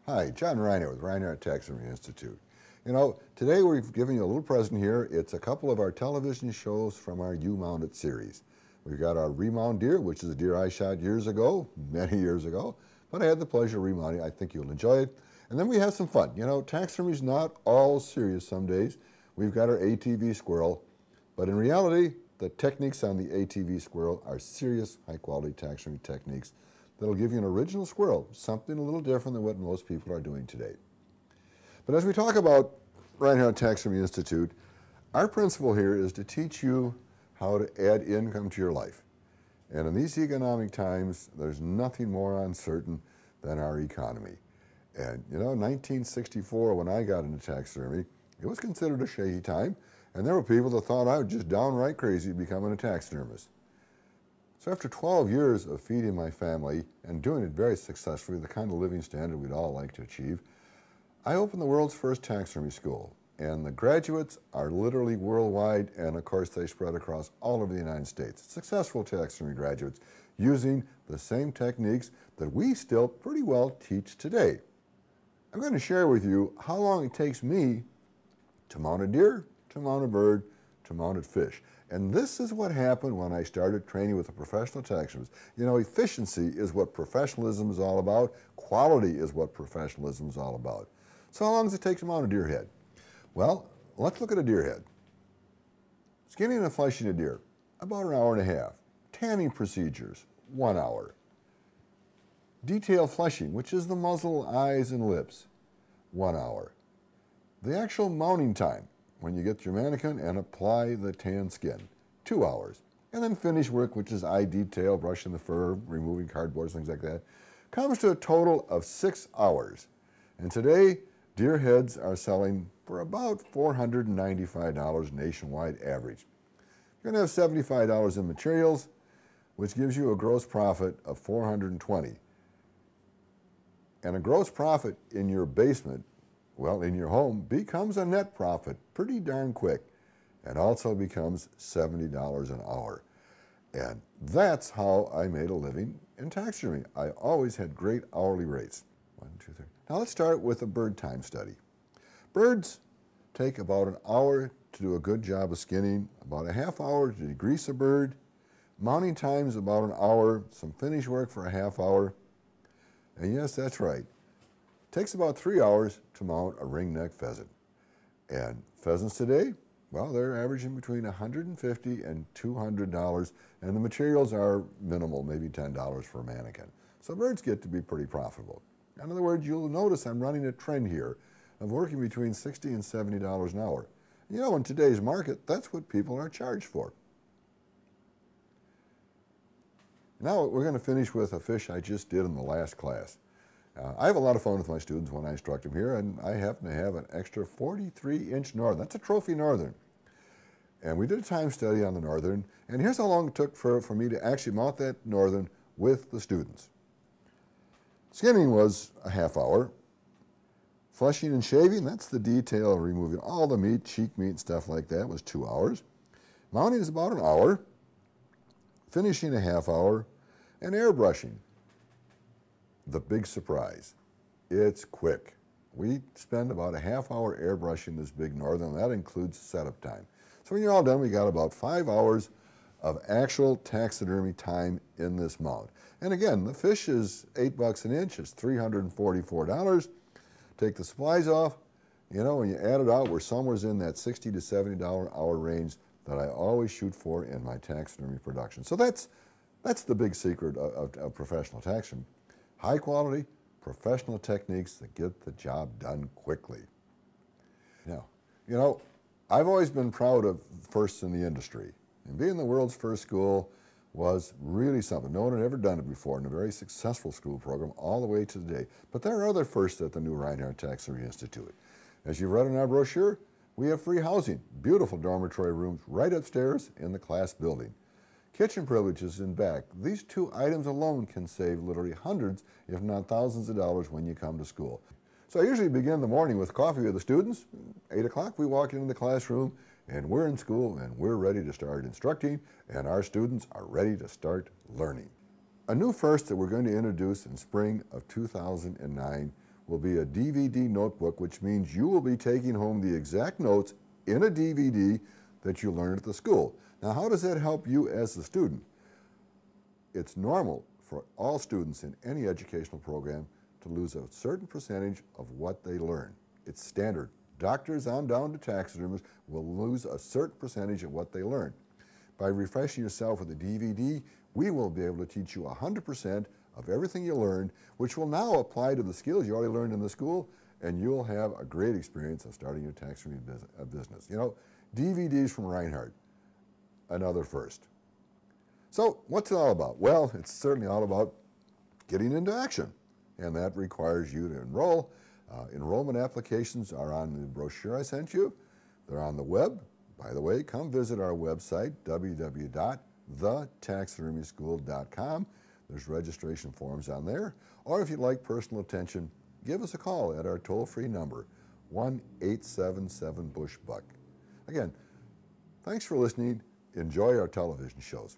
Hi, John Rinehart with Rinehart Taxidermy Institute. Today we've given you a little present here. It's a couple of our television shows from our You-Mount It series. We've got our remount deer, which is a deer I shot years ago, many years ago, but I had the pleasure of remounting. I think you'll enjoy it. And then we have some fun. Taxidermy's not all serious some days. We've got our ATV squirrel, but in reality, the techniques on the ATV squirrel are serious, high-quality taxidermy techniques that'll give you an original squirrel, something a little different than what most people are doing today. But as we talk about Rinehart Taxidermy Institute, our principle here is to teach you how to add income to your life. And in these economic times, there's nothing more uncertain than our economy. And 1964, when I got into taxidermy, it was considered a shaky time, and there were people that thought I was just downright crazy becoming a taxidermist. So after 12 years of feeding my family and doing it very successfully, the kind of living standard we'd all like to achieve, I opened the world's first taxidermy school. And the graduates are literally worldwide, and of course they spread across all over the United States. Successful taxidermy graduates using the same techniques that we still pretty well teach today. I'm going to share with you how long it takes me to mount a deer, to mount a bird, to mount a fish. And this is what happened when I started training with a professional taxidermist. Efficiency is what professionalism is all about. Quality is what professionalism is all about. So how long does it take to mount a deer head? Well, let's look at a deer head. Skinning and fleshing a deer, about an hour and a half. Tanning procedures, 1 hour. Detail fleshing, which is the muzzle, eyes, and lips, 1 hour. The actual mounting time, when you get your mannequin and apply the tan skin, 2 hours. And then finish work, which is eye detail, brushing the fur, removing cardboards, things like that, comes to a total of 6 hours. And today, deer heads are selling for about $495 nationwide average. You're going to have $75 in materials, which gives you a gross profit of $420. And a gross profit in your basement, well, in your home, becomes a net profit pretty darn quick, and also becomes $70 an hour. And that's how I made a living in taxidermy. I always had great hourly rates. 1, 2, 3. Now let's start with a bird time study. Birds take about an hour to do a good job of skinning, about a half hour to degrease a bird, mounting time is about an hour, some finish work for a half hour, and yes, that's right. It takes about 3 hours to mount a ringneck pheasant. And pheasants today, well, they're averaging between $150 and $200, and the materials are minimal, maybe $10 for a mannequin. So birds get to be pretty profitable. In other words, you'll notice I'm running a trend here of working between $60 and $70 an hour. In today's market, that's what people are charged for. Now we're going to finish with a fish I just did in the last class. I have a lot of fun with my students when I instruct them here, and I happen to have an extra 43-inch northern. That's a trophy northern. And we did a time study on the northern, and here's how long it took for me to actually mount that northern with the students. Skinning was a half hour. Fleshing and shaving, that's the detail, removing all the meat, cheek meat, and stuff like that, was 2 hours. Mounting is about an hour. Finishing a half hour. And airbrushing, the big surprise, it's quick. We spend about a half hour airbrushing this big northern, and that includes setup time. So when you're all done, we got about 5 hours of actual taxidermy time in this mount. And again, the fish is $8 an inch, it's $344. Take the supplies off, when you add it out, we're somewhere in that $60 to $70 an hour range that I always shoot for in my taxidermy production. So that's the big secret of professional taxidermy. High quality, professional techniques that get the job done quickly. Now, I've always been proud of firsts in the industry. And being the world's first school was really something. No one had ever done it before in a very successful school program all the way to today. But there are other firsts at the new Rinehart Taxidermy Institute. As you've read in our brochure, we have free housing, beautiful dormitory rooms right upstairs in the class building. Kitchen privileges in back. These 2 items alone can save literally hundreds, if not thousands of dollars when you come to school. So I usually begin the morning with coffee with the students. 8 o'clock we walk into the classroom, and we're in school, and we're ready to start instructing, and our students are ready to start learning. A new first that we're going to introduce in spring of 2009 will be a DVD notebook, which means you will be taking home the exact notes in a DVD that you learned at the school. Now, how does that help you as a student? It's normal for all students in any educational program to lose a certain percentage of what they learn. It's standard. Doctors on down to taxidermists will lose a certain percentage of what they learn. By refreshing yourself with a DVD, we will be able to teach you 100% of everything you learned, which will now apply to the skills you already learned in the school, and you'll have a great experience of starting your taxidermy business. You know, DVDs from Rinehart, another first. So what's it all about? Well, it's certainly all about getting into action, and that requires you to enroll. Enrollment applications are on the brochure I sent you. They're on the web. By the way, come visit our website, www.thetaxidermyschool.com. There's registration forms on there. Or if you'd like personal attention, give us a call at our toll-free number, 1-877-BUSH-BUCK. Again, thanks for listening. Enjoy our television shows.